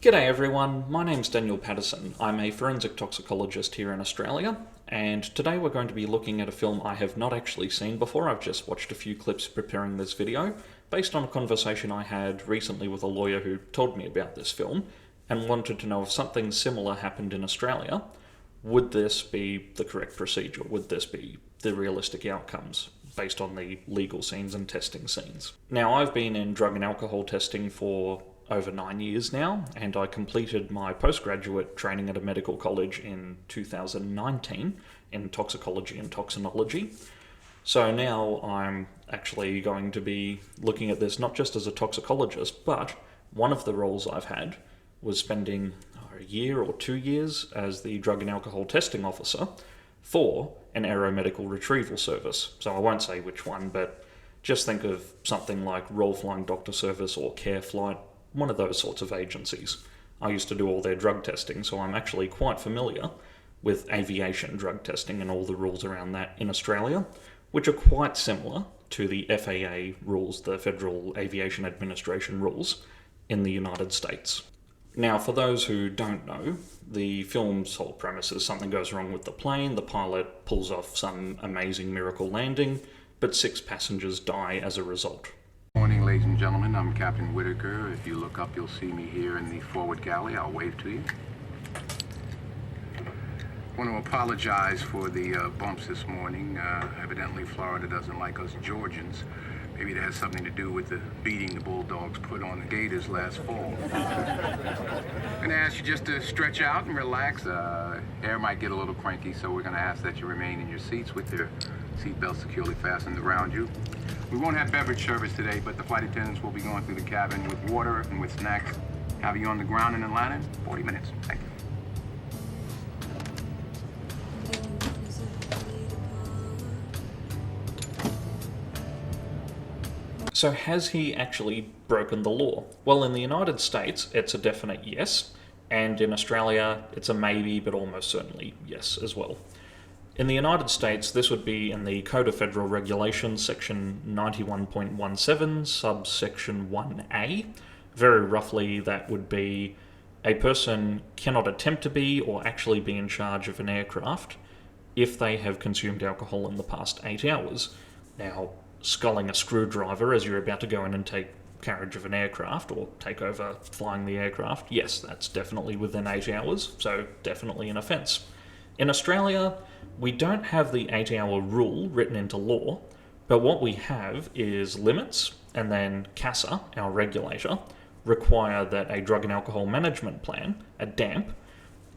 G'day everyone, my name's Daniel Patterson. I'm a forensic toxicologist here in Australia, and today we're going to be looking at a film I have not actually seen before. I've just watched a few clips preparing this video, based on a conversation I had recently with a lawyer who told me about this film, and wanted to know if something similar happened in Australia, would this be the correct procedure? Would this be the realistic outcomes based on the legal scenes and testing scenes? Now, I've been in drug and alcohol testing for over 9 years now, and I completed my postgraduate training at a medical college in 2019 in toxicology and toxinology. So now I'm actually going to be looking at this not just as a toxicologist, but one of the roles I've had was spending a year or 2 years as the drug and alcohol testing officer for an aeromedical retrieval service. So I won't say which one, but just think of something like Royal Flying Doctor Service or Care Flight, one of those sorts of agencies. I used to do all their drug testing, so I'm actually quite familiar with aviation drug testing and all the rules around that in Australia, which are quite similar to the FAA rules, the Federal Aviation Administration rules, in the United States. Now, for those who don't know, the film's whole premise is something goes wrong with the plane, the pilot pulls off some amazing miracle landing, but 6 passengers die as a result. Morning, ladies and gentlemen. I'm Captain Whitaker. If you look up, you'll see me here in the forward galley. I'll wave to you. I want to apologize for the bumps this morning. Evidently, Florida doesn't like us Georgians. Maybe it has something to do with the beating the Bulldogs put on the Gators last fall. I'm going to ask you just to stretch out and relax. Air might get a little cranky, so we're going to ask that you remain in your seats with your seatbelt securely fastened around you. We won't have beverage service today, but the flight attendants will be going through the cabin with water and with snacks. Have you on the ground in Atlanta? 40 minutes. Thank you. So has he actually broken the law? Well, in the United States, it's a definite yes, and in Australia, it's a maybe, but almost certainly yes as well. In the United States, this would be in the Code of Federal Regulations, section 91.17, subsection 1A. Very roughly, that would be a person cannot attempt to be or actually be in charge of an aircraft if they have consumed alcohol in the past 8 hours. Now, sculling a screwdriver as you're about to go in and take carriage of an aircraft or take over flying the aircraft, yes, that's definitely within 8 hours, so definitely an offence. In Australia, we don't have the 8-hour rule written into law, but what we have is limits, and then CASA, our regulator, require that a drug and alcohol management plan, a DAMP,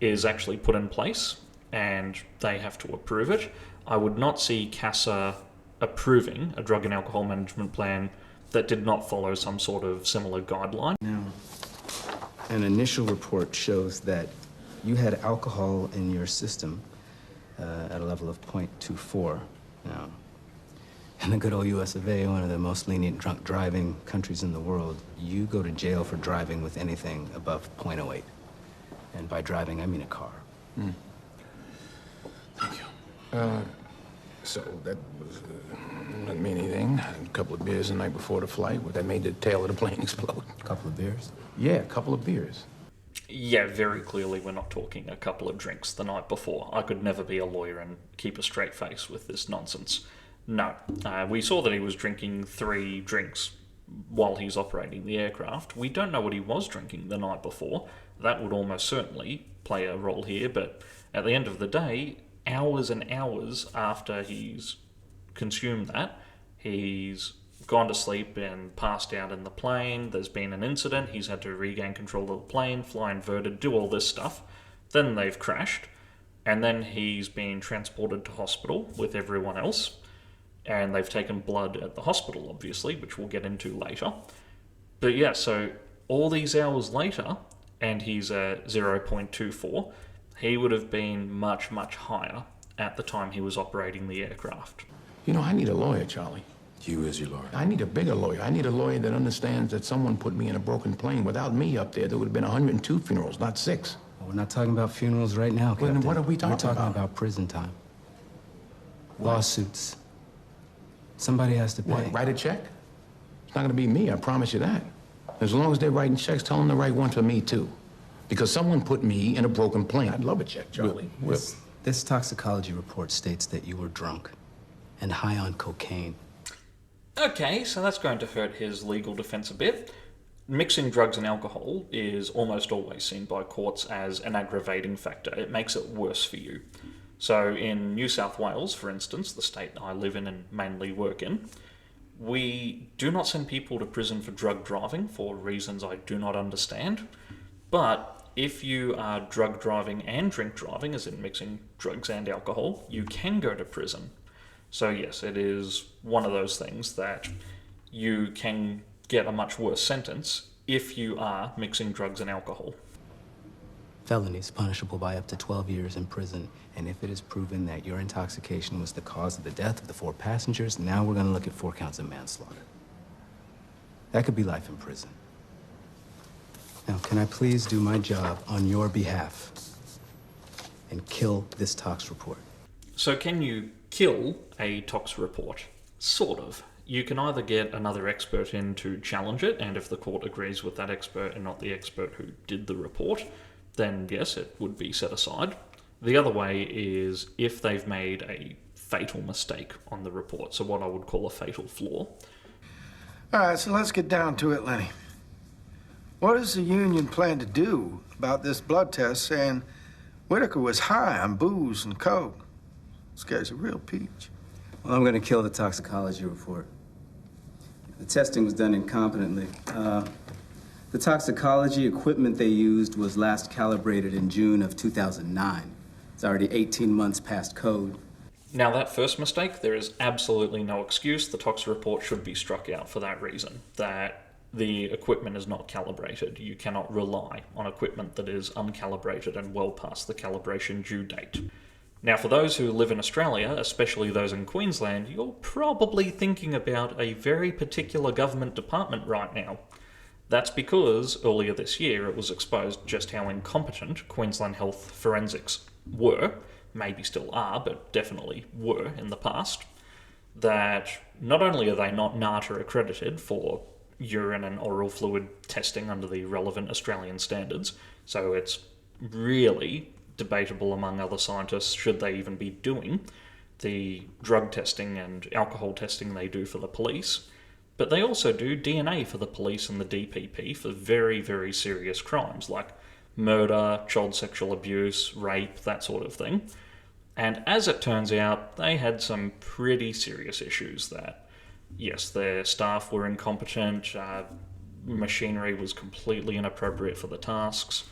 is actually put in place, and they have to approve it. I would not see CASA approving a drug and alcohol management plan that did not follow some sort of similar guideline. Now, an initial report shows that you had alcohol in your system at a level of 0.24. Now, in the good old US of A, one of the most lenient drunk driving countries in the world, you go to jail for driving with anything above 0.08. And by driving, I mean a car. Thank you. So that was, didn't mean anything. A couple of beers the night before the flight. That made the tail of the plane explode. A couple of beers? Yeah, a couple of beers. Yeah, very clearly we're not talking a couple of drinks the night before. I could never be a lawyer and keep a straight face with this nonsense. No. We saw that he was drinking 3 drinks while he's operating the aircraft. We don't know what he was drinking the night before. That would almost certainly play a role here, but at the end of the day, hours and hours after he's consumed that, he's gone to sleep and passed out in the plane, there's been an incident, he's had to regain control of the plane, fly inverted, do all this stuff, then they've crashed, and then he's been transported to hospital with everyone else, and they've taken blood at the hospital, obviously, which we'll get into later. But yeah, so all these hours later, and he's at 0.24, he would have been much, much higher at the time he was operating the aircraft. You know, I need a lawyer, Charlie. You as your lawyer. I need a bigger lawyer. I need a lawyer that understands that someone put me in a broken plane. Without me up there would have been 102 funerals, not 6. Well, we're not talking about funerals right now, Captain. Well, then what are we talking about? We're talking about prison time. What? Lawsuits. Somebody has to pay. What, write a check? It's not going to be me, I promise you that. As long as they're writing checks, tell them to write one for me, too. because someone put me in a broken plane. I'd love a check, Charlie. This toxicology report states that you were drunk and high on cocaine. Okay, so that's going to hurt his legal defense a bit. Mixing drugs and alcohol is almost always seen by courts as an aggravating factor. It makes it worse for you. So in New South Wales, for instance, the state I live in and mainly work in, we do not send people to prison for drug driving for reasons I do not understand. But if you are drug driving and drink driving, as in mixing drugs and alcohol, you can go to prison. So yes, it is one of those things that you can get a much worse sentence if you are mixing drugs and alcohol. Felonies punishable by up to 12 years in prison. And if it is proven that your intoxication was the cause of the death of the 4 passengers, now we're going to look at 4 counts of manslaughter. That could be life in prison. Now, can I please do my job on your behalf and kill this tox report? So can you kill a tox report? Sort of. You can either get another expert in to challenge it, and if the court agrees with that expert and not the expert who did the report, then yes, it would be set aside. The other way is if they've made a fatal mistake on the report, so what I would call a fatal flaw. All right, so let's get down to it, Lenny. What does the union plan to do about this blood test saying Whitaker was high on booze and coke? This guy's a real peach. Well, I'm going to kill the toxicology report. The testing was done incompetently. The toxicology equipment they used was last calibrated in June of 2009. It's already 18 months past code. Now, that first mistake, there is absolutely no excuse. The tox report should be struck out for that reason, that the equipment is not calibrated. You cannot rely on equipment that is uncalibrated and well past the calibration due date. Now, for those who live in Australia, especially those in Queensland, you're probably thinking about a very particular government department right now. That's because earlier this year it was exposed just how incompetent Queensland Health forensics were, maybe still are, but definitely were in the past, that not only are they not NATA accredited for urine and oral fluid testing under the relevant Australian standards, so it's really debatable among other scientists should they even be doing the drug testing and alcohol testing they do for the police, but they also do DNA for the police and the DPP for very, very serious crimes like murder, child sexual abuse, rape, that sort of thing. And as it turns out, they had some pretty serious issues that, yes, their staff were incompetent, machinery was completely inappropriate for the tasks.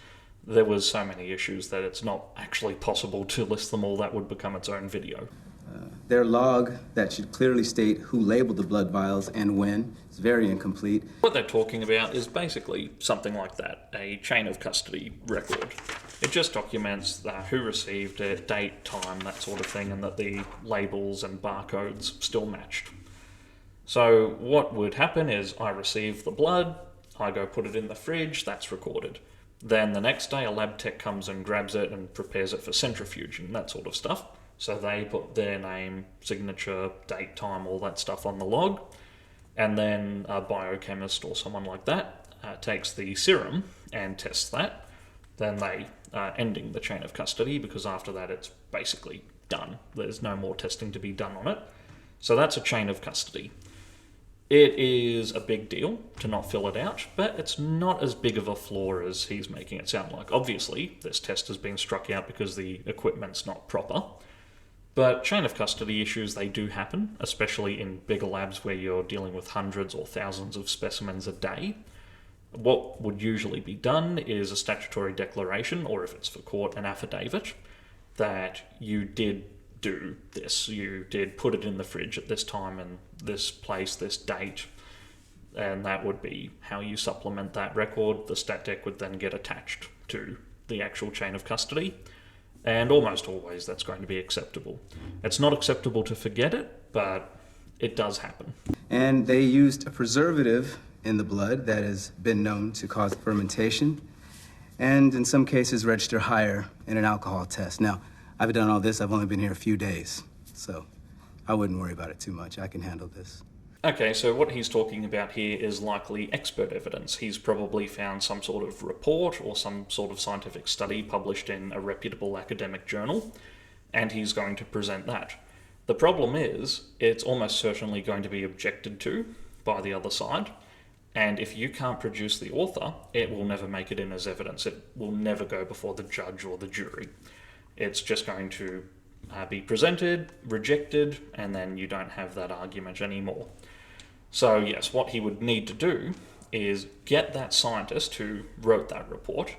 There was so many issues that it's not actually possible to list them all. That would become its own video. Their log that should clearly state who labeled the blood vials and when is very incomplete. What they're talking about is basically something like that, a chain of custody record. It just documents who received it, date, time, that sort of thing, and that the labels and barcodes still matched. So what would happen is I receive the blood, I go put it in the fridge, that's recorded. Then the next day a lab tech comes and grabs it and prepares it for centrifuge and that sort of stuff. So they put their name, signature, date, time, all that stuff on the log. And then a biochemist or someone like that takes the serum and tests that. Then they are ending the chain of custody because after that it's basically done. There's no more testing to be done on it. So that's a chain of custody. It is a big deal to not fill it out, but it's not as big of a flaw as he's making it sound like. Obviously, this test has been struck out because the equipment's not proper. But chain of custody issues, they do happen, especially in bigger labs where you're dealing with hundreds or thousands of specimens a day. What would usually be done is a statutory declaration, or if it's for court, an affidavit, that you did do this. You did put it in the fridge at this time and this place, this date, and that would be how you supplement that record. The stat dec would then get attached to the actual chain of custody. And almost always that's going to be acceptable. It's not acceptable to forget it, but it does happen. And they used a preservative in the blood that has been known to cause fermentation, and in some cases register higher in an alcohol test. Now, I've done all this, I've only been here a few days, so I wouldn't worry about it too much. I can handle this. Okay, so what he's talking about here is likely expert evidence. He's probably found some sort of report or some sort of scientific study published in a reputable academic journal, and he's going to present that. The problem is, it's almost certainly going to be objected to by the other side, and if you can't produce the author, it will never make it in as evidence. It will never go before the judge or the jury. It's just going to be presented, rejected, and then you don't have that argument anymore. So yes, what he would need to do is get that scientist who wrote that report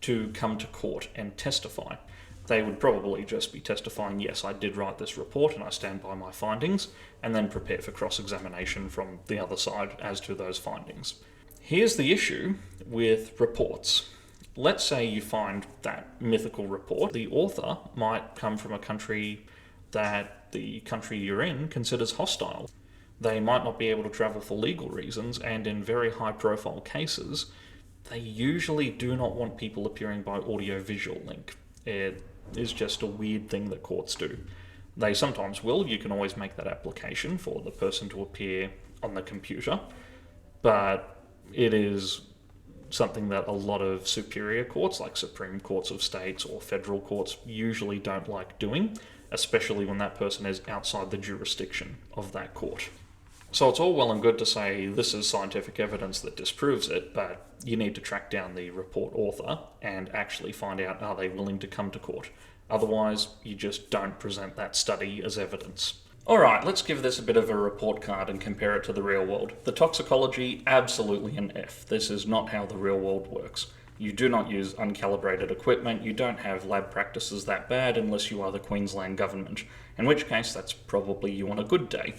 to come to court and testify. They would probably just be testifying, yes, I did write this report and I stand by my findings, and then prepare for cross-examination from the other side as to those findings. Here's the issue with reports. Let's say you find that mythical report. The author might come from a country that the country you're in considers hostile. They might not be able to travel for legal reasons, and in very high-profile cases, they usually do not want people appearing by audio-visual link. It is just a weird thing that courts do. They sometimes will. You can always make that application for the person to appear on the computer, but it is something that a lot of superior courts, like Supreme Courts of States or federal courts, usually don't like doing, especially when that person is outside the jurisdiction of that court. So it's all well and good to say this is scientific evidence that disproves it, but you need to track down the report author and actually find out, are they willing to come to court? Otherwise, you just don't present that study as evidence. Alright, let's give this a bit of a report card and compare it to the real world. The toxicology, absolutely an F. This is not how the real world works. You do not use uncalibrated equipment, you don't have lab practices that bad unless you are the Queensland government, in which case that's probably you on a good day.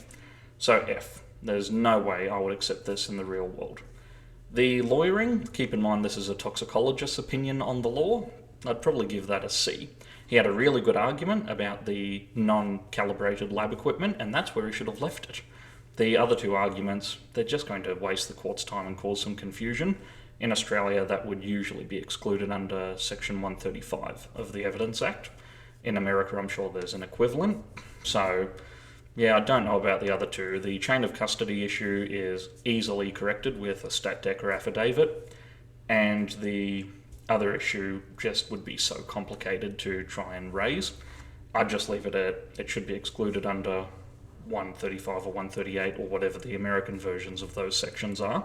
So F. There's no way I would accept this in the real world. The lawyering, keep in mind this is a toxicologist's opinion on the law, I'd probably give that a C. He had a really good argument about the non-calibrated lab equipment, and that's where he should have left it. The other two arguments, they're just going to waste the court's time and cause some confusion. In Australia, that would usually be excluded under Section 135 of the Evidence Act. In America, I'm sure there's an equivalent. So, yeah, I don't know about the other two. The chain of custody issue is easily corrected with a stat dec or affidavit, and the other issue just would be so complicated to try and raise. I'd just leave it at it should be excluded under 135 or 138 or whatever the American versions of those sections are.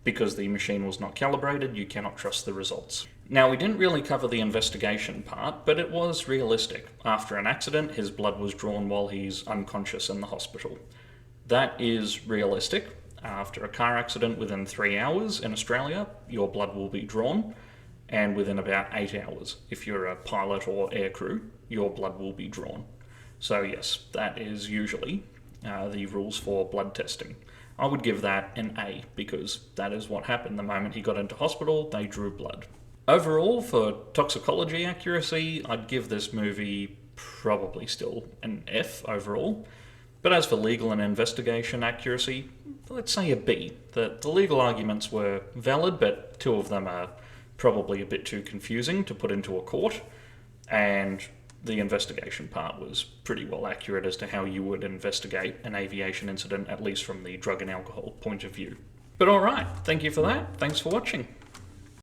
Because the machine was not calibrated, you cannot trust the results. Now, we didn't really cover the investigation part, but it was realistic. After an accident, his blood was drawn while he's unconscious in the hospital. That is realistic. After a car accident, within 3 hours in Australia, your blood will be drawn, and within about 8 hours, if you're a pilot or aircrew, your blood will be drawn. So yes, that is usually the rules for blood testing. I would give that an A, because that is what happened. The moment he got into hospital, they drew blood. Overall, for toxicology accuracy, I'd give this movie probably still an F overall. But as for legal and investigation accuracy, let's say a B. The legal arguments were valid, but two of them are probably a bit too confusing to put into a court, and the investigation part was pretty well accurate as to how you would investigate an aviation incident, at least from the drug and alcohol point of view. But alright, thank you for that. Thanks for watching.